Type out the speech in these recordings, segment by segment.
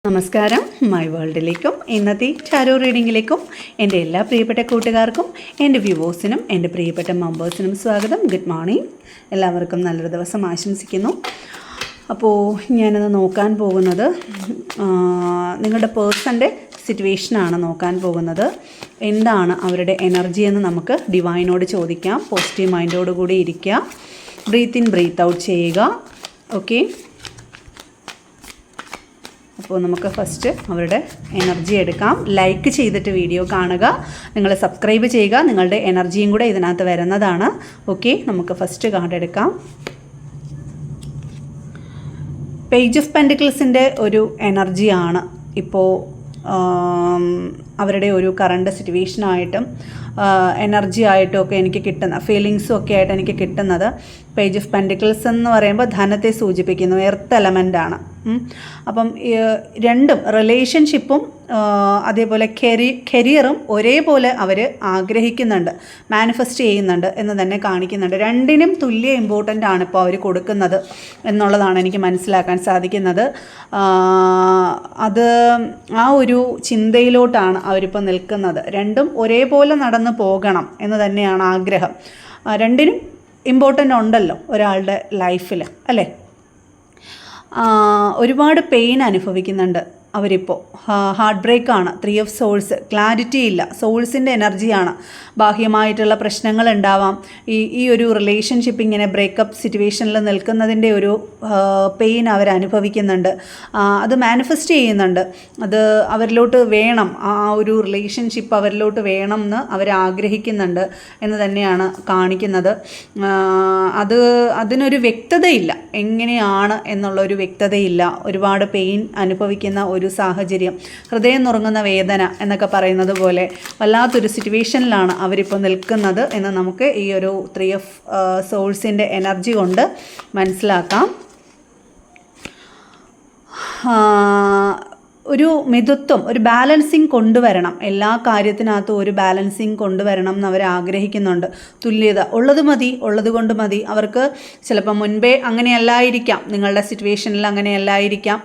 നമസ്കാരം, മൈ വേൾഡിലേക്കും ഇന്നത്തെ ടാരോ റീഡിങ്ങിലേക്കും എൻ്റെ എല്ലാ പ്രിയപ്പെട്ട കൂട്ടുകാർക്കും എൻ്റെ വ്യൂവേഴ്സിനും എൻ്റെ പ്രിയപ്പെട്ട മെമ്പേഴ്സിനും സ്വാഗതം. Good morning. എല്ലാവർക്കും നല്ലൊരു ദിവസം ആശംസിക്കുന്നു. അപ്പോൾ ഞാനത് നോക്കാൻ പോകുന്നത് നിങ്ങളുടെ പേഴ്സൻ്റെ സിറ്റുവേഷനാണ് നോക്കാൻ പോകുന്നത്. എന്താണ് അവരുടെ എനർജി എന്ന് നമുക്ക് ഡിവൈനോട് ചോദിക്കാം. പോസിറ്റീവ് മൈൻഡോടുകൂടി ഇരിക്കുക. ബ്രീത്ത് ഇൻ ബ്രീത്ത് ഔട്ട് ചെയ്യുക. ഓക്കെ, അപ്പോൾ നമുക്ക് ഫസ്റ്റ് അവരുടെ എനർജി എടുക്കാം. ലൈക്ക് ചെയ്തിട്ട് വീഡിയോ കാണുക, നിങ്ങൾ സബ്സ്ക്രൈബ് ചെയ്യുക. നിങ്ങളുടെ എനർജിയും കൂടെ ഇതിനകത്ത് വരുന്നതാണ്. ഓക്കെ, നമുക്ക് ഫസ്റ്റ് കാർഡ് എടുക്കാം. പേജ് ഓഫ് പെൻഡിക്കിൾസിൻ്റെ ഒരു എനർജിയാണ് ഇപ്പോൾ അവരുടെ ഒരു കറണ്ട് സിറ്റുവേഷനായിട്ടും എനർജി ആയിട്ടും ഒക്കെ എനിക്ക് കിട്ടുന്ന ഫീലിങ്സും ഒക്കെ ആയിട്ട് എനിക്ക് കിട്ടുന്നത്. പേജ് ഓഫ് പെൻഡിക്കിൾസ് എന്ന് പറയുമ്പോൾ ധനത്തെ സൂചിപ്പിക്കുന്നു, എർത്ത് എലമെൻ്റാണ്. അപ്പം രണ്ടും റിലേഷൻഷിപ്പും അതേപോലെ കരിയറും ഒരേപോലെ അവർ ആഗ്രഹിക്കുന്നുണ്ട്, മാനിഫെസ്റ്റ് ചെയ്യുന്നുണ്ട് എന്ന് തന്നെ കാണിക്കുന്നുണ്ട്. രണ്ടിനും തുല്യ ഇമ്പോർട്ടൻ്റ് ആണ് ഇപ്പോൾ അവർ കൊടുക്കുന്നത് എന്നുള്ളതാണ് എനിക്ക് മനസ്സിലാക്കാൻ സാധിക്കുന്നത്. അത് ആ ഒരു ചിന്തയിലോട്ടാണ് അവരിപ്പോൾ നിൽക്കുന്നത്. രണ്ടും ഒരേപോലെ നടന്നു പോകണം എന്ന് തന്നെയാണ് ആഗ്രഹം. രണ്ടിനും ഇമ്പോർട്ടൻ്റ് ഉണ്ടല്ലോ ഒരാളുടെ ലൈഫിൽ, അല്ലേ? ഒരുപാട് പെയിൻ അനുഭവിക്കുന്നുണ്ട് അവരിപ്പോൾ. ഹാർട്ട് ബ്രേക്കാണ്. 3 ഓഫ് സോൾസ്. ക്ലാരിറ്റി ഇല്ല. സോൾസിൻ്റെ എനർജിയാണ്. ബാഹ്യമായിട്ടുള്ള പ്രശ്നങ്ങൾ ഉണ്ടാവാം. ഈ ഒരു റിലേഷൻഷിപ്പ് ഇങ്ങനെ ബ്രേക്കപ്പ് സിറ്റുവേഷനിൽ നിൽക്കുന്നതിൻ്റെ ഒരു പെയിൻ അവരനുഭവിക്കുന്നുണ്ട്. അത് മാനിഫെസ്റ്റ് ചെയ്യുന്നുണ്ട്. അത് അവരിലോട്ട് വേണം, ആ ഒരു റിലേഷൻഷിപ്പ് അവരിലോട്ട് വേണം എന്ന് അവരാഗ്രഹിക്കുന്നുണ്ട് എന്ന് തന്നെയാണ് കാണിക്കുന്നത്. അതിനൊരു വ്യക്തതയില്ല, എങ്ങനെയാണ് എന്നുള്ളൊരു വ്യക്തതയില്ല. ഒരുപാട് പെയിൻ അനുഭവിക്കുന്ന ഒരു സാഹചര്യം, ഹൃദയം നുറുങ്ങുന്ന വേദന എന്നൊക്കെ പറയുന്നത് പോലെ വല്ലാത്തൊരു സിറ്റുവേഷനിലാണ് അവരിപ്പോൾ നിൽക്കുന്നത് എന്ന് നമുക്ക് ഈ ഒരു 3 ഓഫ് സോൾസിൻ്റെ എനർജി കൊണ്ട് മനസ്സിലാക്കാം. ഒരു മിതത്വം, ഒരു ബാലൻസിങ് കൊണ്ടുവരണം. എല്ലാ കാര്യത്തിനകത്തും ഒരു ബാലൻസിങ് കൊണ്ടുവരണം എന്ന് അവർ ആഗ്രഹിക്കുന്നുണ്ട്. തുല്യത ഉള്ളത് മതി, ഉള്ളത് കൊണ്ട് മതി. അവർക്ക് ചിലപ്പോൾ മുൻപേ അങ്ങനെയല്ലായിരിക്കാം, നിങ്ങളുടെ സിറ്റുവേഷനിൽ അങ്ങനെയല്ലായിരിക്കാം,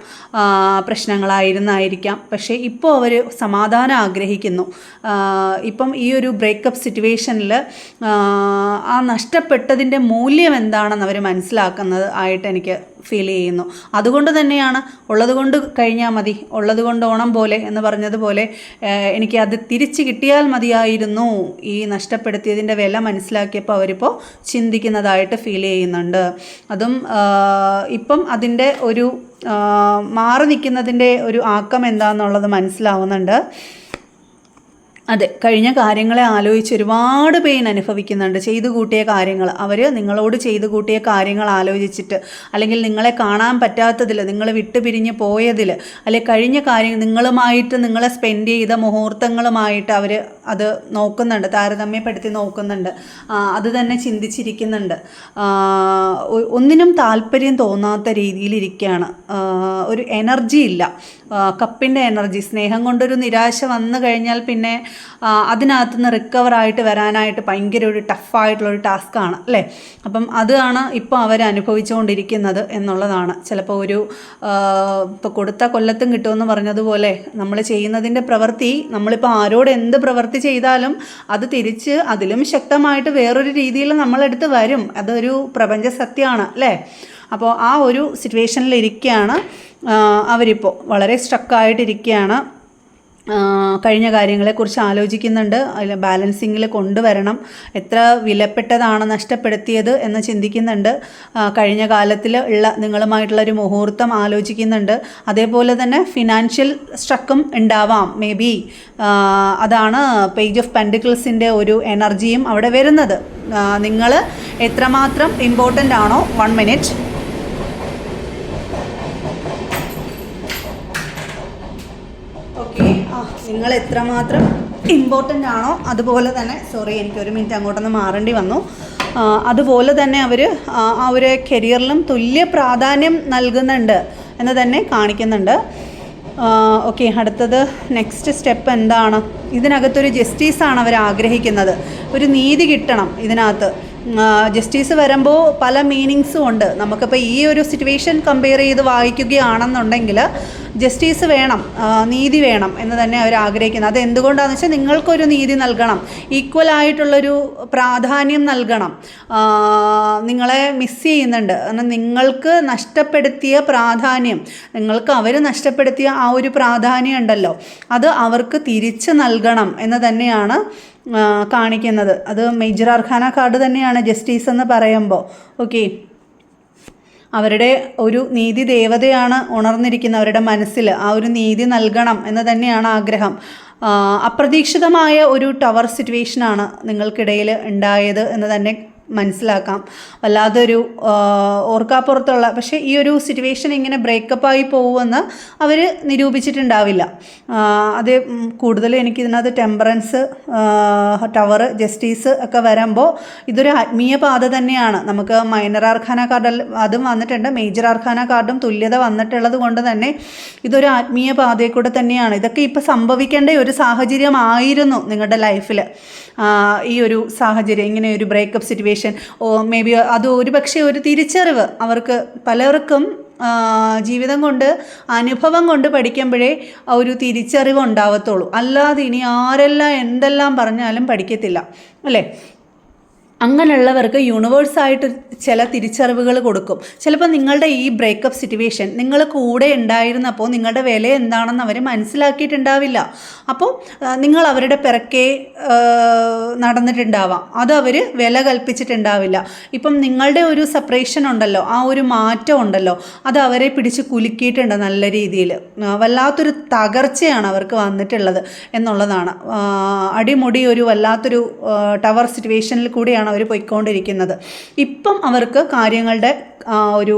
പ്രശ്നങ്ങളായിരുന്നായിരിക്കാം. പക്ഷേ ഇപ്പോൾ അവർ സമാധാനം ആഗ്രഹിക്കുന്നു. ഇപ്പം ഈ ഒരു ബ്രേക്കപ്പ് സിറ്റുവേഷനിൽ ആ നഷ്ടപ്പെട്ടതിൻ്റെ മൂല്യം എന്താണെന്ന് അവർ മനസ്സിലാക്കുന്നത് ആയിട്ട് എനിക്ക് ഫീൽ ചെയ്യുന്നു. അതുകൊണ്ട് തന്നെയാണ് ഉള്ളത് കൊണ്ട് കഴിഞ്ഞാൽ മതി, ഉള്ളത് കൊണ്ട് ഓണം പോലെ എന്ന് പറഞ്ഞതുപോലെ എനിക്ക് അത് തിരിച്ച് കിട്ടിയാൽ മതിയായിരുന്നു. ഈ നഷ്ടപ്പെടുത്തിയതിൻ്റെ വില മനസ്സിലാക്കിയപ്പോൾ അവരിപ്പോൾ ചിന്തിക്കുന്നതായിട്ട് ഫീൽ ചെയ്യുന്നുണ്ട്. അതും ഇപ്പം അതിൻ്റെ ഒരു മാറി നിൽക്കുന്നതിൻ്റെ ഒരു ആക്കം എന്താണെന്നുള്ളത് മനസ്സിലാവുന്നുണ്ട്. അതെ, കഴിഞ്ഞ കാര്യങ്ങളെ ആലോചിച്ച് ഒരുപാട് പെയിൻ അനുഭവിക്കുന്നുണ്ട്. ചെയ്തു കൂട്ടിയ കാര്യങ്ങൾ, അവർ നിങ്ങളോട് ചെയ്തു കൂട്ടിയ കാര്യങ്ങൾ ആലോചിച്ചിട്ട്, അല്ലെങ്കിൽ നിങ്ങളെ കാണാൻ പറ്റാത്തതിൽ, നിങ്ങൾ വിട്ടുപിരിഞ്ഞ് പോയതിൽ, അല്ലെങ്കിൽ കഴിഞ്ഞ കാര്യങ്ങൾ നിങ്ങളുമായിട്ട് നിങ്ങളെ സ്പെൻഡ് ചെയ്ത മുഹൂർത്തങ്ങളുമായിട്ട് അവർ അത് നോക്കുന്നുണ്ട്, താരതമ്യപ്പെടുത്തി നോക്കുന്നുണ്ട്. അത് തന്നെ ചിന്തിച്ചിരിക്കുന്നുണ്ട്. ഒന്നിനും താല്പര്യം തോന്നാത്ത രീതിയിലിരിക്കുകയാണ്. ഒരു എനർജി ഇല്ല. കപ്പിൻ്റെ എനർജി, സ്നേഹം കൊണ്ടൊരു നിരാശ വന്നു കഴിഞ്ഞാൽ പിന്നെ അതിനകത്തുനിന്ന് റിക്കവറായിട്ട് വരാനായിട്ട് ഭയങ്കര ഒരു ടഫായിട്ടുള്ളൊരു ടാസ്ക്കാണ്, അല്ലേ? അപ്പം അതാണ് ഇപ്പോൾ അവർ അനുഭവിച്ചുകൊണ്ടിരിക്കുന്നത് എന്നുള്ളതാണ്. ചിലപ്പോൾ ഇപ്പോൾ കൊടുത്ത കൊല്ലത്തും കിട്ടുമെന്ന് പറഞ്ഞതുപോലെ നമ്മൾ ചെയ്യുന്നതിൻ്റെ പ്രവൃത്തി, നമ്മളിപ്പോൾ ആരോട് എന്ത് പ്രവൃത്തി ചെയ്താലും അത് തിരിച്ച് അതിലും ശക്തമായിട്ട് വേറൊരു രീതിയിൽ നമ്മളെടുത്ത് വരും. അതൊരു പ്രപഞ്ച സത്യമാണ്, അല്ലേ? അപ്പോൾ ആ ഒരു സിറ്റുവേഷനിലിരിക്കുകയാണ് അവരിപ്പോൾ. വളരെ സ്ട്രക്കായിട്ടിരിക്കുകയാണ്. കഴിഞ്ഞ കാര്യങ്ങളെക്കുറിച്ച് ആലോചിക്കുന്നുണ്ട്. അതിൽ ബാലൻസിങ്ങിൽ കൊണ്ടുവരണം. എത്ര വിലപ്പെട്ടതാണ് നഷ്ടപ്പെടുത്തിയത് എന്ന് ചിന്തിക്കുന്നുണ്ട്. കഴിഞ്ഞ കാലത്തിൽ ഉള്ള നിങ്ങളുമായിട്ടുള്ളൊരു മുഹൂർത്തം ആലോചിക്കുന്നുണ്ട്. അതേപോലെ തന്നെ ഫിനാൻഷ്യൽ സ്ട്രക്കും ഉണ്ടാവാം, മേ ബി. അതാണ് പേജ് ഓഫ് പെൻഡിക്കിൾസിൻ്റെ ഒരു എനർജിയും അവിടെ വരുന്നത്. നിങ്ങൾ എത്രമാത്രം ഇമ്പോർട്ടൻ്റ് ആണോ, 1 മിനിറ്റ്, നിങ്ങൾ എത്രമാത്രം ഇമ്പോർട്ടൻ്റ് ആണോ അതുപോലെ തന്നെ, സോറി എനിക്ക് 1 മിനിറ്റ് അങ്ങോട്ടൊന്ന് മാറേണ്ടി വന്നു. അതുപോലെ തന്നെ അവർ ആ ഒരു കരിയറിലും തുല്യ പ്രാധാന്യം നൽകുന്നുണ്ട് എന്ന് തന്നെ കാണിക്കുന്നുണ്ട്. ഓക്കെ, അടുത്തത് നെക്സ്റ്റ് സ്റ്റെപ്പ് എന്താണ്? ഇതിനകത്തൊരു ജസ്റ്റിസാണ് അവർ ആഗ്രഹിക്കുന്നത്. ഒരു നീതി കിട്ടണം ഇതിനകത്ത്. ജസ്റ്റിസ് വരുമ്പോൾ പല മീനിങ്സും ഉണ്ട്. നമുക്കിപ്പോൾ ഈ ഒരു സിറ്റുവേഷൻ കമ്പയർ ചെയ്ത് വായിക്കുകയാണെന്നുണ്ടെങ്കിൽ ജസ്റ്റിസ് വേണം, നീതി വേണം എന്ന് തന്നെ അവർ ആഗ്രഹിക്കുന്നത്. അത് എന്തുകൊണ്ടാണെന്ന് വെച്ചാൽ നിങ്ങൾക്കൊരു നീതി നൽകണം, ഈക്വൽ ആയിട്ടുള്ളൊരു പ്രാധാന്യം നൽകണം. നിങ്ങളെ മിസ് ചെയ്യുന്നുണ്ട്, കാരണം നിങ്ങൾക്ക് നഷ്ടപ്പെടുത്തിയ പ്രാധാന്യം, നിങ്ങൾക്ക് അവർ നഷ്ടപ്പെടുത്തിയ ആ ഒരു പ്രാധാന്യം ഉണ്ടല്ലോ, അത് അവർക്ക് തിരിച്ച് നൽകണം എന്ന് തന്നെയാണ് കാണിക്കുന്നത്. അത് മേജർ അർക്കാന കാർഡ് തന്നെയാണ് ജസ്റ്റിസ് എന്ന് പറയുമ്പോൾ. ഓക്കെ, അവരുടെ ഒരു നീതി ദേവതയാണ് ഉണർന്നിരിക്കുന്നത് അവരുടെ മനസ്സിൽ. ആ ഒരു നീതി നൽകണം എന്ന് തന്നെയാണ് ആഗ്രഹം. അപ്രതീക്ഷിതമായ ഒരു ടവർ സിറ്റുവേഷനാണ് നിങ്ങൾക്കിടയിൽ ഉണ്ടായത് എന്ന് തന്നെ മനസ്സിലാക്കാം. വല്ലാതൊരു ഓർക്കാപ്പുറത്തുള്ള, പക്ഷേ ഈ ഒരു സിറ്റുവേഷൻ ഇങ്ങനെ ബ്രേക്കപ്പായി പോകുമെന്ന് അവർ നിരൂപിച്ചിട്ടുണ്ടാവില്ല. അത് കൂടുതൽ എനിക്കിതിനകത്ത് ടെമ്പറൻസ്, ടവർ, ജസ്റ്റിസ് ഒക്കെ വരുമ്പോൾ ഇതൊരു ആത്മീയ പാത തന്നെയാണ്. നമുക്ക് മൈനർ ആർക്കാന കാർഡ് അതും വന്നിട്ടുണ്ട്, മേജർ ആർക്കാന കാർഡും തുല്യത വന്നിട്ടുള്ളത് കൊണ്ട് തന്നെ ഇതൊരു ആത്മീയ പാതയിൽ കൂടെ തന്നെയാണ്. ഇതൊക്കെ ഇപ്പോൾ സംഭവിക്കേണ്ട ഒരു സാഹചര്യമായിരുന്നു നിങ്ങളുടെ ലൈഫിൽ. ഈ ഒരു സാഹചര്യം, ഇങ്ങനെ ഒരു ബ്രേക്കപ്പ് സിറ്റുവേഷൻ, മേ ബി അത് ഒരു പക്ഷേ ഒരു തിരിച്ചറിവ് അവർക്ക് പലർക്കും ജീവിതം കൊണ്ട്, അനുഭവം കൊണ്ട് പഠിക്കുമ്പോഴേ ആ ഒരു തിരിച്ചറിവ് ഉണ്ടാവത്തുള്ളൂ. അല്ലാതെ ഇനി ആരെല്ലാം എന്തെല്ലാം പറഞ്ഞാലും പഠിക്കത്തില്ല, അല്ലേ? അങ്ങനെയുള്ളവർക്ക് യൂണിവേഴ്സായിട്ട് ചില തിരിച്ചറിവുകൾ കൊടുക്കും. ചിലപ്പോൾ നിങ്ങളുടെ ഈ ബ്രേക്കപ്പ് സിറ്റുവേഷൻ നിങ്ങൾ കൂടെ ഉണ്ടായിരുന്നപ്പോൾ നിങ്ങളുടെ വില എന്താണെന്ന് അവർ മനസ്സിലാക്കിയിട്ടുണ്ടാവില്ല. അപ്പോൾ നിങ്ങൾ അവരുടെ പിറക്കെ നടന്നിട്ടുണ്ടാവാം, അത് അവർ വില കൽപ്പിച്ചിട്ടുണ്ടാവില്ല. ഇപ്പം നിങ്ങളുടെ ഒരു സെപ്പറേഷൻ ഉണ്ടല്ലോ, ആ ഒരു മാറ്റം ഉണ്ടല്ലോ, അത് അവരെ പിടിച്ച് കുലുക്കിയിട്ടുണ്ട് നല്ല രീതിയിൽ. വല്ലാത്തൊരു തകർച്ചയാണ് അവർക്ക് വന്നിട്ടുള്ളത് എന്നുള്ളതാണ്. അടിമുടി ഒരു വല്ലാത്തൊരു ടവർ സിറ്റുവേഷനിൽ കൂടിയാണ് അവർ പോയിക്കൊണ്ടിരിക്കുന്നത്. ഇപ്പം അവർക്ക് കാര്യങ്ങളുടെ ഒരു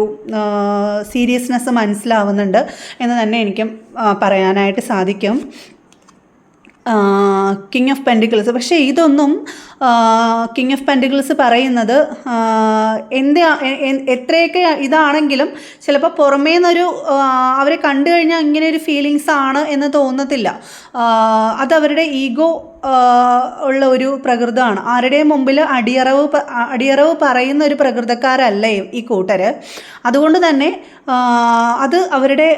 സീരിയസ്നെസ് മനസ്സിലാവുന്നുണ്ട് എന്ന് തന്നെ എനിക്ക് പറയാനായിട്ട് സാധിക്കും. കിങ് ഓഫ് പെൻറ്റിക്കിൾസ്, പക്ഷേ ഇതൊന്നും കിങ് ഓഫ് പെൻറ്റിക്കിൾസ് പറയുന്നത് എത്രയൊക്കെ ഇതാണെങ്കിലും ചിലപ്പോൾ പുറമേ നിന്നൊരു അവരെ കണ്ടു കഴിഞ്ഞാൽ ഇങ്ങനെ ഒരു ഫീലിങ്സ് ആണ് എന്ന് തോന്നത്തില്ല. അതവരുടെ ഈഗോ ഉള്ള ഒരു പ്രകൃതമാണ്. ആരുടെയും മുമ്പിൽ അടിയറവ് പറയുന്ന ഒരു പ്രകൃതക്കാരല്ല ഈ കൂട്ടർ. അതുകൊണ്ട് തന്നെ അത് അവരുടെ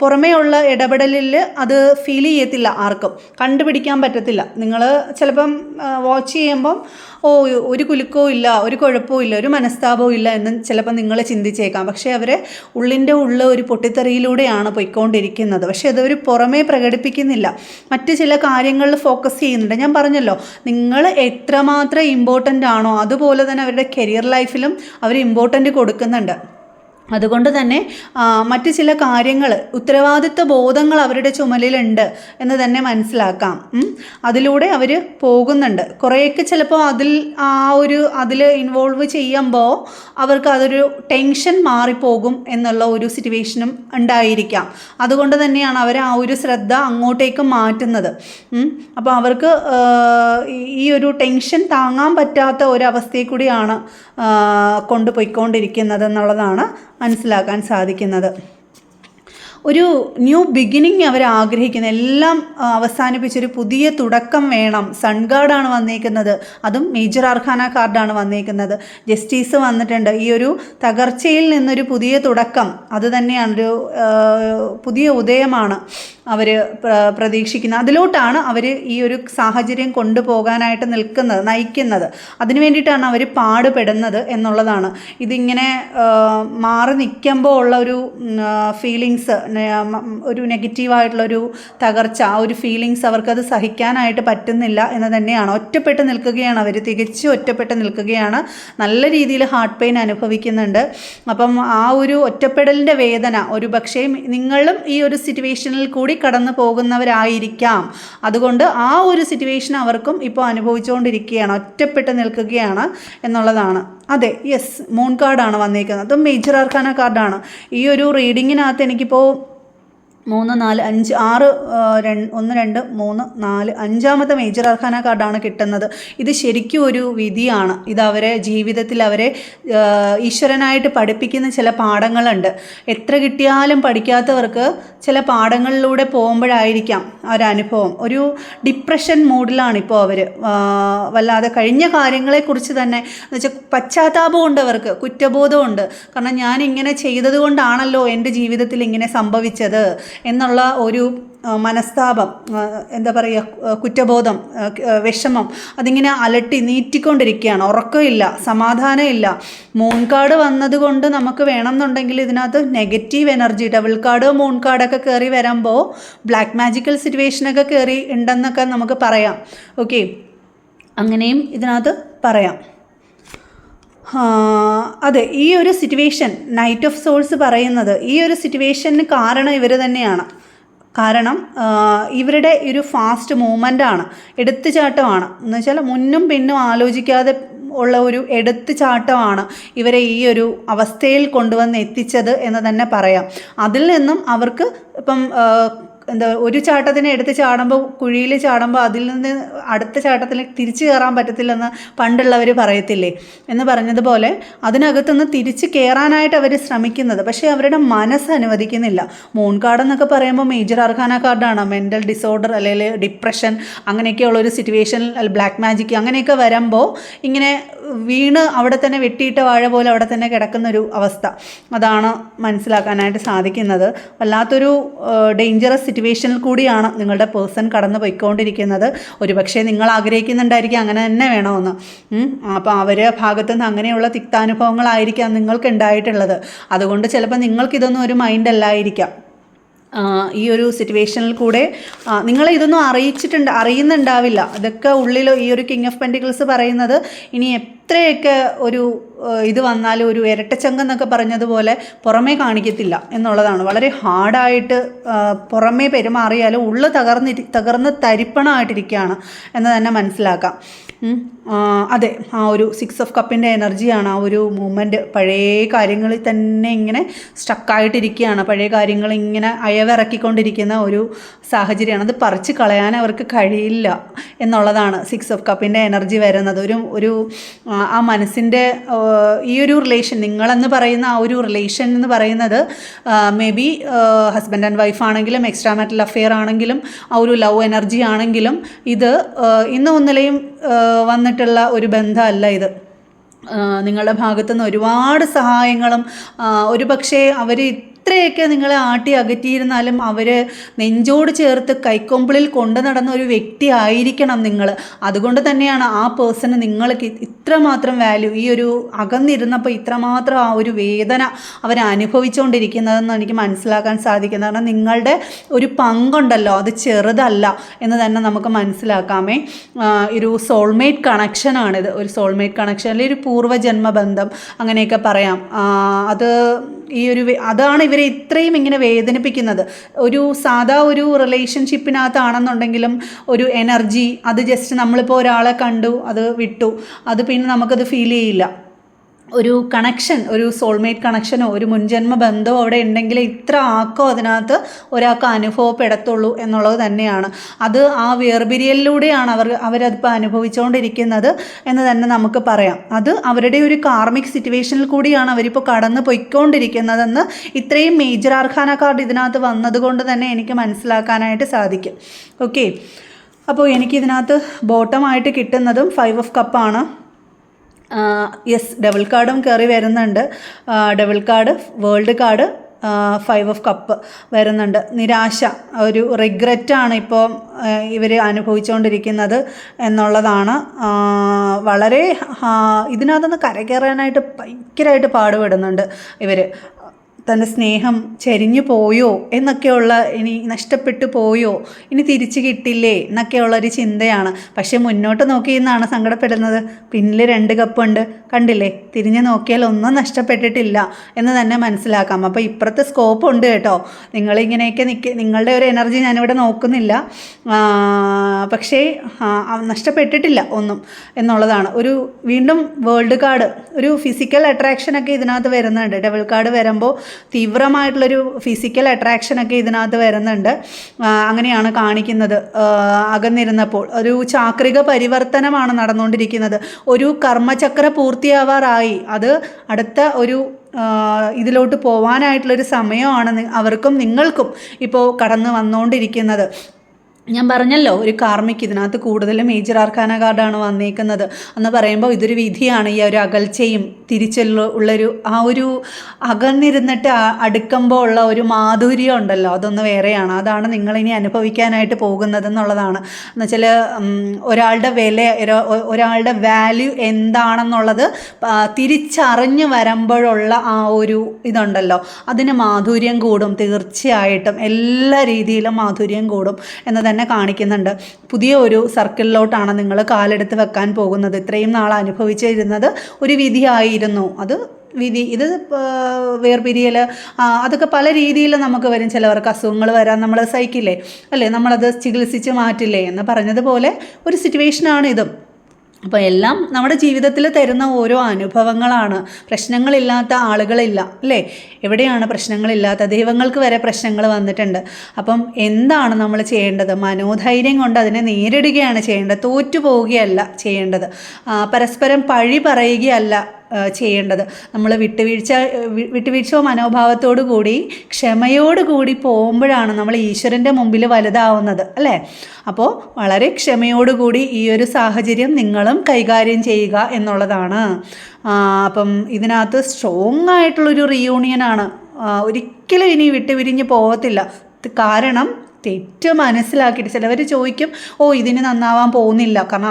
പുറമേ ഉള്ള ഇടപെടലിൽ അത് ഫീൽ ചെയ്യത്തില്ല, ആർക്കും കണ്ടുപിടിക്കാൻ പറ്റത്തില്ല. നിങ്ങൾ ചിലപ്പം വാച്ച് ചെയ്യുമ്പം ഒരു കുലുക്കവും ഇല്ല, ഒരു കുഴപ്പവും ഇല്ല, ഒരു മനസ്താപവും ഇല്ല എന്ന് ചിലപ്പോൾ നിങ്ങൾ ചിന്തിച്ചേക്കാം. പക്ഷേ അവർ ഉള്ളിൻ്റെ ഉള്ള ഒരു പൊട്ടിത്തെറിയിലൂടെയാണ് പോയിക്കൊണ്ടിരിക്കുന്നത്. പക്ഷേ അതൊരു പുറമേ പ്രകടിപ്പിക്കുന്നില്ല, മറ്റ് ചില കാര്യങ്ങളിൽ ഫോക്കസ് ചെയ്യുന്നുണ്ട്. ഞാൻ പറഞ്ഞല്ലോ, നിങ്ങൾ എത്രമാത്രം ഇമ്പോർട്ടൻ്റ് ആണോ അതുപോലെ തന്നെ അവരുടെ കരിയർ ലൈഫിലും അവർ ഇമ്പോർട്ടൻ്റ് കൊടുക്കുന്നുണ്ട്. അതുകൊണ്ട് തന്നെ മറ്റ് ചില കാര്യങ്ങൾ, ഉത്തരവാദിത്വ ബോധങ്ങൾ അവരുടെ ചുമലിലുണ്ട് എന്ന് തന്നെ മനസ്സിലാക്കാം. അതിലൂടെ അവർ പോകുന്നുണ്ട്. കുറേയൊക്കെ ചിലപ്പോൾ അതിൽ ഇൻവോൾവ് ചെയ്യുമ്പോൾ അവർക്ക് അതൊരു ടെൻഷൻ മാറിപ്പോകും എന്നുള്ള ഒരു സിറ്റുവേഷനും ഉണ്ടായിരിക്കാം. അതുകൊണ്ട് തന്നെയാണ് അവർ ആ ഒരു ശ്രദ്ധ അങ്ങോട്ടേക്ക് മാറ്റുന്നത്. അപ്പോൾ അവർക്ക് ഈ ഒരു ടെൻഷൻ താങ്ങാൻ പറ്റാത്ത ഒരവസ്ഥയിൽ കൂടിയാണ് കൊണ്ടുപോയിക്കൊണ്ടിരിക്കുന്നത് എന്നുള്ളതാണ് മനസ്സിലാക്കാൻ സാധിക്കുന്നത്. ഒരു ന്യൂ ബിഗിനിങ് അവർ ആഗ്രഹിക്കുന്ന, എല്ലാം അവസാനിപ്പിച്ചൊരു പുതിയ തുടക്കം വേണം. സൺ കാർഡാണ് വന്നേക്കുന്നത്, അതും മേജർ ആർക്കാന കാർഡാണ് വന്നേക്കുന്നത്. ജസ്റ്റിസ് വന്നിട്ടുണ്ട്. ഈ ഒരു തകർച്ചയിൽ നിന്നൊരു പുതിയ തുടക്കം, അത് തന്നെയാണ് ഒരു പുതിയ ഉദയമാണ് അവർ പ്രതീക്ഷിക്കുന്നത്. അതിലോട്ടാണ് അവർ ഈ ഒരു സാഹചര്യം കൊണ്ടുപോകാനായിട്ട് നയിക്കുന്നത്. അതിനു വേണ്ടിയിട്ടാണ് അവർ പാടുപെടുന്നത് എന്നുള്ളതാണ്. ഇതിങ്ങനെ മാറി നിൽക്കുമ്പോൾ ഉള്ള ഒരു ഫീലിങ്സ്, ഒരു നെഗറ്റീവായിട്ടുള്ളൊരു തകർച്ച, ആ ഒരു ഫീലിങ്സ് അവർക്കത് സഹിക്കാനായിട്ട് പറ്റുന്നില്ല എന്ന് തന്നെയാണ്. ഒറ്റപ്പെട്ട് നിൽക്കുകയാണ് അവർ, തികച്ചും ഒറ്റപ്പെട്ട് നിൽക്കുകയാണ്. നല്ല രീതിയിൽ ഹാർട്ട് പെയിൻ അനുഭവിക്കുന്നുണ്ട്. അപ്പം ആ ഒരു ഒറ്റപ്പെടലിൻ്റെ വേദന ഒരു പക്ഷേ നിങ്ങളും ഈ ഒരു സിറ്റുവേഷനിൽ കൂടി കടന്നു പോകുന്നവരായിരിക്കാം. അതുകൊണ്ട് ആ ഒരു സിറ്റുവേഷൻ അവർക്കും ഇപ്പോൾ അനുഭവിച്ചുകൊണ്ടിരിക്കുകയാണ്, ഒറ്റപ്പെട്ട് നിൽക്കുകയാണ് എന്നുള്ളതാണ്. അതെ, യെസ്, മൂൺ കാർഡാണ് വന്നേക്കുന്നത്. അതും മേജർ ആർക്കാന കാർഡാണ്. ഈ ഒരു റീഡിങ്ങിനകത്ത് എനിക്കിപ്പോൾ 3, 4, 5, 6 1, 2, 3, 4 5ാമത്തെ മേജർ അർക്കാന കാർഡാണ് കിട്ടുന്നത്. ഇത് ശരിക്കും ഒരു വിധിയാണ്. ഇത് അവരെ ജീവിതത്തിൽ അവരെ ഈശ്വരനായിട്ട് പഠിപ്പിക്കുന്ന ചില പാഠങ്ങളുണ്ട്. എത്ര കിട്ടിയാലും പഠിക്കാത്തവർക്ക് ചില പാഠങ്ങളിലൂടെ പോകുമ്പോഴായിരിക്കാം ഒരനുഭവം. ഒരു ഡിപ്രഷൻ മൂഡിലാണ് ഇപ്പോൾ അവർ. വല്ലാതെ കഴിഞ്ഞ കാര്യങ്ങളെക്കുറിച്ച് തന്നെ എന്ന് വെച്ചാൽ പശ്ചാത്താപമുണ്ട് അവർക്ക്, കുറ്റബോധമുണ്ട്. കാരണം ഞാൻ ഇങ്ങനെ ചെയ്തത് കൊണ്ടാണല്ലോ എൻ്റെ ജീവിതത്തിൽ ഇങ്ങനെ സംഭവിച്ചത് എന്നുള്ള ഒരു മനസ്താപം, എന്താ പറയുക, കുറ്റബോധം, വിഷമം അതിങ്ങനെ അലട്ടി നീറ്റിക്കൊണ്ടിരിക്കുകയാണ്. ഉറക്കമില്ല, സമാധാനമില്ല. മൂൺ കാർഡ് വന്നതുകൊണ്ട് നമുക്ക് വേണമെന്നുണ്ടെങ്കിൽ ഇതിനകത്ത് negative energy, double card moon കാർഡൊക്കെ കയറി വരുമ്പോൾ ബ്ലാക്ക് മാജിക്കൽ സിറ്റുവേഷനൊക്കെ കയറി ഉണ്ടെന്നൊക്കെ നമുക്ക് പറയാം. ഓക്കെ, അങ്ങനെയും ഇതിനകത്ത് പറയാം. അതെ, ഈ ഒരു സിറ്റുവേഷൻ നൈറ്റ് ഓഫ് സോൾസ് പറയുന്നത് ഈ ഒരു സിറ്റുവേഷന് കാരണം ഇവർ തന്നെയാണ്. കാരണം ഇവരുടെ ഒരു ഫാസ്റ്റ് മൂവ്മെൻ്റാണ്, എടുത്തുചാട്ടമാണ്. എന്ന് വെച്ചാൽ മുന്നും പിന്നും ആലോചിക്കാതെ ഉള്ള ഒരു എടുത്തുചാട്ടമാണ് ഇവരെ ഈ ഒരു അവസ്ഥയിൽ കൊണ്ടുവന്ന് എത്തിച്ചത് എന്ന് തന്നെ പറയാം. അതിൽ നിന്നും അവർക്ക് ഇപ്പം എന്താ, ഒരു ചാട്ടത്തിന് എടുത്ത് ചാടുമ്പോൾ, കുഴിയിൽ ചാടുമ്പോൾ അതിൽ നിന്ന് അടുത്ത ചാട്ടത്തിൽ തിരിച്ചു കയറാൻ പറ്റത്തില്ലെന്ന് പണ്ടുള്ളവർ പറയത്തില്ലേ എന്ന് പറഞ്ഞതുപോലെ അതിനകത്തുനിന്ന് തിരിച്ച് കയറാനായിട്ട് അവർ ശ്രമിക്കുന്നത്. പക്ഷേ അവരുടെ മനസ്സ് അനുവദിക്കുന്നില്ല. മൂൺ കാർഡ് എന്നൊക്കെ പറയുമ്പോൾ മേജർ അർക്കാന കാർഡാണ്. മെൻ്റൽ ഡിസോർഡർ അല്ലെങ്കിൽ ഡിപ്രഷൻ അങ്ങനെയൊക്കെയുള്ളൊരു സിറ്റുവേഷൻ, ബ്ലാക്ക് മാജിക് അങ്ങനെയൊക്കെ വരുമ്പോൾ ഇങ്ങനെ വീണ് അവിടെ തന്നെ വെട്ടിയിട്ട വാഴ പോലെ അവിടെ തന്നെ കിടക്കുന്നൊരു അവസ്ഥ. അതാണ് മനസ്സിലാക്കാനായിട്ട് സാധിക്കുന്നത്. വല്ലാത്തൊരു ഡേഞ്ചറസ് സിറ്റുവേഷനിൽ കൂടിയാണ് നിങ്ങളുടെ പേഴ്സൺ കടന്നു പോയിക്കൊണ്ടിരിക്കുന്നത്. ഒരുപക്ഷെ നിങ്ങൾ ആഗ്രഹിക്കുന്നുണ്ടായിരിക്കും അങ്ങനെ തന്നെ വേണമെന്ന്. അപ്പോൾ അവരെ ഭാഗത്തുനിന്ന് അങ്ങനെയുള്ള തിക്താനുഭവങ്ങളായിരിക്കാം നിങ്ങൾക്ക് ഉണ്ടായിട്ടുള്ളത്. അതുകൊണ്ട് ചിലപ്പോൾ നിങ്ങൾക്കിതൊന്നും ഒരു മൈൻഡ് അല്ലായിരിക്കാം. ഈ ഒരു സിറ്റുവേഷനിൽ കൂടെ നിങ്ങളെ ഇതൊന്നും അറിയുന്നുണ്ടാവില്ല. ഇതൊക്കെ ഉള്ളിൽ ഈ ഒരു കിങ് ഓഫ് പെൻറ്റിക്കിൾസ് പറയുന്നത് ഇനി എത്രയൊക്കെ ഒരു ഇത് വന്നാലും ഒരു ഇരട്ടച്ചങ്കെന്നൊക്കെ പറഞ്ഞതുപോലെ പുറമേ കാണിക്കത്തില്ല എന്നുള്ളതാണ്. വളരെ ഹാർഡായിട്ട് പുറമേ പെരുമാറിയാലും ഉള്ളു തകർന്ന് തരിപ്പണമായിട്ടിരിക്കുകയാണ് എന്ന് തന്നെ മനസ്സിലാക്കാം. അതെ, ആ ഒരു 6 ഓഫ് കപ്പിൻ്റെ എനർജിയാണ് ആ ഒരു മൂമെൻറ്റ്. പഴയ കാര്യങ്ങളിൽ തന്നെ ഇങ്ങനെ സ്റ്റക്കായിട്ടിരിക്കുകയാണ്. പഴയ കാര്യങ്ങൾ ഇങ്ങനെ അയവിറക്കിക്കൊണ്ടിരിക്കുന്ന ഒരു സാഹചര്യമാണ്. അത് പറിച്ച് കളയാൻ അവർക്ക് കഴിയില്ല എന്നുള്ളതാണ് 6 ഓഫ് കപ്പിൻ്റെ എനർജി വരുന്നത്. ഒരു ആ മനസ്സിൻ്റെ ഈ ഒരു റിലേഷൻ, നിങ്ങളെന്ന് പറയുന്ന ആ ഒരു റിലേഷൻ എന്ന് പറയുന്നത് may be husband and wife ആണെങ്കിലും എക്സ്ട്രാ മാരിറ്റൽ അഫെയർ ആണെങ്കിലും ആ ഒരു ലവ് എനർജി ആണെങ്കിലും ഇത് ഇന്നും ഒന്നിലെയും വന്നിട്ടുള്ള ഒരു ബന്ധമല്ല ഇത്. നിങ്ങളുടെ ഭാഗത്തുനിന്ന് ഒരുപാട് സഹായങ്ങളും ഒരു പക്ഷേ അവർ എത്രയൊക്കെ നിങ്ങളെ ആട്ടി അകറ്റിയിരുന്നാലും അവർ നെഞ്ചോട് ചേർത്ത് കൈക്കൊമ്പിളിൽ കൊണ്ടു നടന്ന ഒരു വ്യക്തി ആയിരിക്കണം നിങ്ങൾ. അതുകൊണ്ട് തന്നെയാണ് ആ പേഴ്സണ് നിങ്ങൾക്ക് ഇത്രമാത്രം വാല്യൂ, ഈ ഒരു അകന്നിരുന്നപ്പോൾ ഇത്രമാത്രം ആ ഒരു വേദന അവരനുഭവിച്ചുകൊണ്ടിരിക്കുന്നതെന്ന് എനിക്ക് മനസ്സിലാക്കാൻ സാധിക്കുന്നത്. കാരണം നിങ്ങളുടെ ഒരു പങ്കുണ്ടല്ലോ, അത് ചെറുതല്ല എന്ന് തന്നെ നമുക്ക് മനസ്സിലാക്കാമേ. ഒരു സോൾമേറ്റ് കണക്ഷനാണിത്. ഒരു സോൾമേറ്റ് കണക്ഷൻ അല്ലെങ്കിൽ ഒരു പൂർവ്വജന്മ ബന്ധം അങ്ങനെയൊക്കെ പറയാം. അതാണ് ഇവരെ ഇത്രയും ഇങ്ങനെ വേദനിപ്പിക്കുന്നത്. ഒരു സാധാ ഒരു റിലേഷൻഷിപ്പിനകത്താണെന്നുണ്ടെങ്കിലും ഒരു എനർജി, അത് ജസ്റ്റ് നമ്മളിപ്പോൾ ഒരാളെ കണ്ടു, അത് വിട്ടു, അത് പിന്നെ നമുക്കത് ഫീൽ ചെയ്യില്ല. ഒരു കണക്ഷൻ, ഒരു സോൾമേറ്റ് കണക്ഷനോ ഒരു മുൻജന്മ ബന്ധമോ അവിടെ ഉണ്ടെങ്കിൽ ഇത്ര ആക്കോ അതിനകത്ത് ഒരാൾക്ക് അനുഭവപ്പെടത്തുള്ളൂ എന്നുള്ളത് തന്നെയാണ്. അത് ആ വേർപിരിയലിലൂടെയാണ് അവരതിപ്പോൾ അനുഭവിച്ചുകൊണ്ടിരിക്കുന്നത് എന്ന് തന്നെ നമുക്ക് പറയാം. അത് അവരുടെ ഒരു കാർമിക് സിറ്റുവേഷനിൽ കൂടിയാണ് അവരിപ്പോൾ കടന്നു പോയിക്കൊണ്ടിരിക്കുന്നതെന്ന് ഇത്രയും മേജർ ആർക്കാന കാർഡ് ഇതിനകത്ത് വന്നതുകൊണ്ട് തന്നെ എനിക്ക് മനസ്സിലാക്കാനായിട്ട് സാധിക്കും. ഓക്കെ, അപ്പോൾ എനിക്കിതിനകത്ത് ബോട്ടമായിട്ട് കിട്ടുന്നതും 5 ഓഫ് കപ്പാണ്. യെസ്, ഡബിൾ കാർഡും കയറി വരുന്നുണ്ട്. Double card, world card, 5 of cup വരുന്നുണ്ട്. നിരാശ, ഒരു റിഗ്രറ്റാണ് ഇപ്പോൾ ഇവർ അനുഭവിച്ചുകൊണ്ടിരിക്കുന്നത് എന്നുള്ളതാണ്. വളരെ ഇതിനകത്തുനിന്ന് കരകയറാനായിട്ട് ഭയങ്കരമായിട്ട് പാടുപെടുന്നുണ്ട് ഇവർ. തൻ്റെ സ്നേഹം ചരിഞ്ഞു പോയോ എന്നൊക്കെയുള്ള, ഇനി നഷ്ടപ്പെട്ടു പോയോ, ഇനി തിരിച്ചു കിട്ടില്ലേ എന്നൊക്കെയുള്ളൊരു ചിന്തയാണ്. പക്ഷേ മുന്നോട്ട് നോക്കി എന്നാണ് സങ്കടപ്പെടുന്നത്. പിന്നിൽ 2 കപ്പുണ്ട്, കണ്ടില്ലേ, തിരിഞ്ഞു നോക്കിയാൽ ഒന്നും നഷ്ടപ്പെട്ടിട്ടില്ല എന്ന് തന്നെ മനസ്സിലാക്കാം. അപ്പോൾ ഇപ്പുറത്ത് സ്കോപ്പ് ഉണ്ട് കേട്ടോ. നിങ്ങളിങ്ങനെയൊക്കെ നിങ്ങളുടെ ഒരു എനർജി ഞാനിവിടെ നോക്കുന്നില്ല, പക്ഷേ നഷ്ടപ്പെട്ടിട്ടില്ല ഒന്നും എന്നുള്ളതാണ്. ഒരു വീണ്ടും വേൾഡ് കാർഡ്, ഒരു ഫിസിക്കൽ അട്രാക്ഷനൊക്കെ ഇതിനകത്ത് വരുന്നുണ്ട്. ഡബിൾ കാർഡ് വരുമ്പോൾ തീവ്രമായിട്ടുള്ളൊരു ഫിസിക്കൽ അട്രാക്ഷനൊക്കെ ഇതിനകത്ത് വരുന്നുണ്ട്. അങ്ങനെയാണ് കാണിക്കുന്നത്. അകന്നിരുന്നപ്പോൾ ഒരു ചാക്രിക പരിവർത്തനമാണ് നടന്നുകൊണ്ടിരിക്കുന്നത്. ഒരു കർമ്മചക്ര പൂർത്തിയാവാറായി. അത് അടുത്ത ഒരു ഇതിലോട്ട് പോവാനായിട്ടുള്ളൊരു സമയമാണ് അവർക്കും നിങ്ങൾക്കും ഇപ്പോൾ കടന്നു വന്നുകൊണ്ടിരിക്കുന്നത്. ഞാൻ പറഞ്ഞല്ലോ, ഒരു കാർമിക് ഇതിനകത്ത് കൂടുതലും മേജർ ആർക്കാന കാർഡാണ് വന്നേക്കുന്നത് എന്ന് പറയുമ്പോൾ ഇതൊരു വിധിയാണ്. ഈ ഒരു അകൽച്ചയും തിരിച്ചുള്ളൊരു ആ ഒരു അകന്നിരുന്നിട്ട് അടുക്കുമ്പോൾ ഉള്ള ഒരു മാധുര്യം ഉണ്ടല്ലോ, അതൊന്ന് വേറെയാണ്. അതാണ് നിങ്ങളിനി അനുഭവിക്കാനായിട്ട് പോകുന്നത് എന്നുള്ളതാണ്. എന്നുവെച്ചാൽ ഒരാളുടെ വില, ഒരാളുടെ വാല്യൂ എന്താണെന്നുള്ളത് തിരിച്ചറിഞ്ഞ് വരുമ്പോഴുള്ള ആ ഒരു ഇതുണ്ടല്ലോ, അതിന് മാധുര്യം കൂടും. തീർച്ചയായിട്ടും എല്ലാ രീതിയിലും മാധുര്യം കൂടും എന്ന് തന്നെ കാണിക്കുന്നുണ്ട്. പുതിയ ഒരു സർക്കിളിലോട്ടാണ് നിങ്ങൾ കാലെടുത്ത് വെക്കാൻ പോകുന്നത്. ഇത്രയും നാൾ അനുഭവിച്ചിരുന്നത് ഒരു വിധിയായിരുന്നു. അത് വിധി, ഇത് വേർപിരിയൽ, അതൊക്കെ പല രീതിയിൽ നമുക്ക് വരും. ചിലവർക്ക് അസുഖങ്ങൾ വരാൻ നമ്മൾ സഹിക്കില്ലേ അല്ലേ, നമ്മളത് ചികിത്സിച്ച് മാറ്റില്ലേ എന്ന് പറഞ്ഞതുപോലെ ഒരു സിറ്റുവേഷനാണ് ഇതും. അപ്പോൾ എല്ലാം നമ്മുടെ ജീവിതത്തിൽ തരുന്ന ഓരോ അനുഭവങ്ങളാണ്. പ്രശ്നങ്ങളില്ലാത്ത ആളുകളില്ല അല്ലേ? എവിടെയാണ് പ്രശ്നങ്ങളില്ലാത്ത? ദൈവങ്ങൾക്ക് വരെ പ്രശ്നങ്ങൾ വന്നിട്ടുണ്ട്. അപ്പം എന്താണ് നമ്മൾ ചെയ്യേണ്ടത്? മനോധൈര്യം കൊണ്ട് അതിനെ നേരിടുകയാണ് ചെയ്യേണ്ടത്. തോറ്റുപോവുകയല്ല ചെയ്യേണ്ടത്. പരസ്പരം പഴി പറയുകയല്ല ചെയ്യേണ്ടത്. നമ്മൾ വിട്ടുവീഴ്ച മനോഭാവത്തോടു കൂടി, ക്ഷമയോടു കൂടി പോകുമ്പോഴാണ് നമ്മൾ ഈശ്വരൻ്റെ മുമ്പിൽ വലുതാവുന്നത് അല്ലേ? അപ്പോൾ വളരെ ക്ഷമയോടുകൂടി ഈ ഒരു സാഹചര്യം നിങ്ങളും കൈകാര്യം ചെയ്യുക എന്നുള്ളതാണ്. അപ്പം ഇതിനകത്ത് സ്ട്രോങ് ആയിട്ടുള്ളൊരു റിയൂണിയനാണ്. ഒരിക്കലും ഇനി വിട്ടുപിരിഞ്ഞ് പോകത്തില്ല. കാരണം തെറ്റ് മനസ്സിലാക്കിയിട്ട് ചിലവർ ചോദിക്കും, ഇതിന് നന്നാവാൻ പോകുന്നില്ല. കാരണം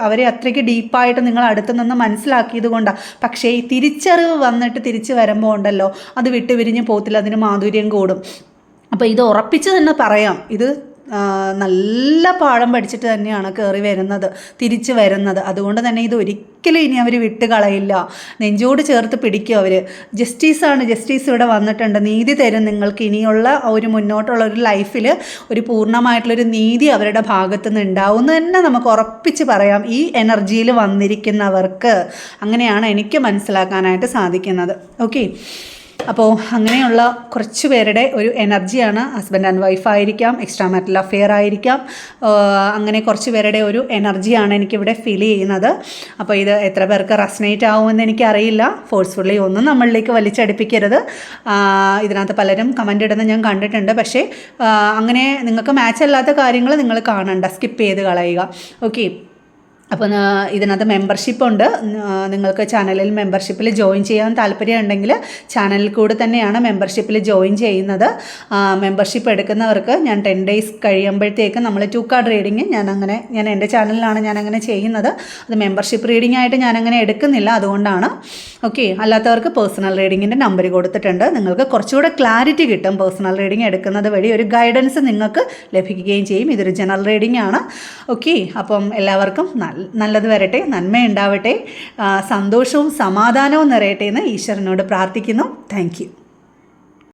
അവരെ അത്രയ്ക്ക് ഡീപ്പായിട്ട് നിങ്ങൾ അടുത്ത് നിന്ന് മനസ്സിലാക്കിയത് കൊണ്ടാണ്. പക്ഷേ ഈ തിരിച്ചറിവ് വന്നിട്ട് തിരിച്ച് വരുമ്പോൾ ഉണ്ടല്ലോ, അത് വിട്ടുപിരിഞ്ഞ് പോകത്തില്ല, അതിന് മാധുര്യം കൂടും. അപ്പോൾ ഇത് ഉറപ്പിച്ച് തന്നെ പറയാം, ഇത് നല്ല പാഠം പഠിച്ചിട്ട് തന്നെയാണ് കയറി വരുന്നത്, തിരിച്ച് വരുന്നത്. അതുകൊണ്ട് തന്നെ ഇത് ഒരിക്കലും ഇനി അവർ വിട്ട് കളയില്ല. നെഞ്ചോട് ചേർത്ത് പിടിക്കും അവർ. ജസ്റ്റിസ് ഇവിടെ വന്നിട്ടുണ്ട്. നീതി തരും നിങ്ങൾക്ക്. ഇനിയുള്ള ഒരു മുന്നോട്ടുള്ള ഒരു ലൈഫിൽ ഒരു പൂർണ്ണമായിട്ടുള്ളൊരു നീതി അവരുടെ ഭാഗത്തു നിന്ന് ഉണ്ടാവും തന്നെ നമുക്ക് ഉറപ്പിച്ച് പറയാം. ഈ എനർജിയിൽ വന്നിരിക്കുന്നവർക്ക് അങ്ങനെയാണ് എനിക്ക് മനസ്സിലാക്കാനായിട്ട് സാധിക്കുന്നത്. ഓക്കെ, അപ്പോൾ അങ്ങനെയുള്ള കുറച്ച് പേരുടെ ഒരു എനർജിയാണ്. ഹസ്ബൻഡ് ആൻഡ് വൈഫ് ആയിരിക്കാം, എക്സ്ട്രാ മാരിറ്റൽ അഫെയർ ആയിരിക്കാം, അങ്ങനെ കുറച്ച് പേരുടെ ഒരു എനർജിയാണ് എനിക്കിവിടെ ഫീൽ ചെയ്യുന്നത്. അപ്പോൾ ഇത് എത്ര പേർക്ക് റെസനേറ്റ് ആവുമെന്ന് എനിക്കറിയില്ല. ഫോഴ്സ്ഫുള്ളി ഒന്നും നമ്മളിലേക്ക് വലിച്ചടുപ്പിക്കരുത്. ഇതിനകത്ത് പലരും കമൻ്റ് ഇടുന്നത് ഞാൻ കണ്ടിട്ടുണ്ട്. പക്ഷേ അങ്ങനെ നിങ്ങൾക്ക് മാച്ച് അല്ലാത്ത കാര്യങ്ങൾ നിങ്ങൾ കാണണ്ട, സ്കിപ്പ് ചെയ്ത് കളയുക. ഓക്കെ, അപ്പോൾ ഇതിനകത്ത് മെമ്പർഷിപ്പുണ്ട്. നിങ്ങൾക്ക് ചാനലിൽ മെമ്പർഷിപ്പിൽ ജോയിൻ ചെയ്യാൻ താല്പര്യം ഉണ്ടെങ്കിൽ ചാനലിൽ കൂടെ തന്നെയാണ് മെമ്പർഷിപ്പിൽ ജോയിൻ ചെയ്യുന്നത്. മെമ്പർഷിപ്പ് എടുക്കുന്നവർക്ക് ഞാൻ 10 days കഴിയുമ്പോഴത്തേക്ക് നമ്മൾ 2 കാർഡ് റീഡിങ് ഞാൻ എൻ്റെ ചാനലിലാണ് ഞാനങ്ങനെ ചെയ്യുന്നത്. അത് മെമ്പർഷിപ്പ് റീഡിംഗ് ആയിട്ട് ഞാനങ്ങനെ എടുക്കുന്നില്ല, അതുകൊണ്ടാണ്. ഓക്കെ, അല്ലാത്തവർക്ക് പേഴ്സണൽ റീഡിങ്ങിൻ്റെ നമ്പർ കൊടുത്തിട്ടുണ്ട്. നിങ്ങൾക്ക് കുറച്ചുകൂടെ ക്ലാരിറ്റി കിട്ടും പേഴ്സണൽ റീഡിങ് എടുക്കുന്നത് വഴി. ഒരു ഗൈഡൻസ് നിങ്ങൾക്ക് ലഭിക്കുകയും ചെയ്യും. ഇതൊരു ജനറൽ റീഡിംഗ് ആണ്. ഓക്കെ, അപ്പം എല്ലാവർക്കും നല്ലത് വരട്ടെ, നന്മയുണ്ടാവട്ടെ, സന്തോഷവും സമാധാനവും നിറയട്ടെ എന്ന് ഈശ്വരനോട് പ്രാർത്ഥിക്കുന്നു. Thank you.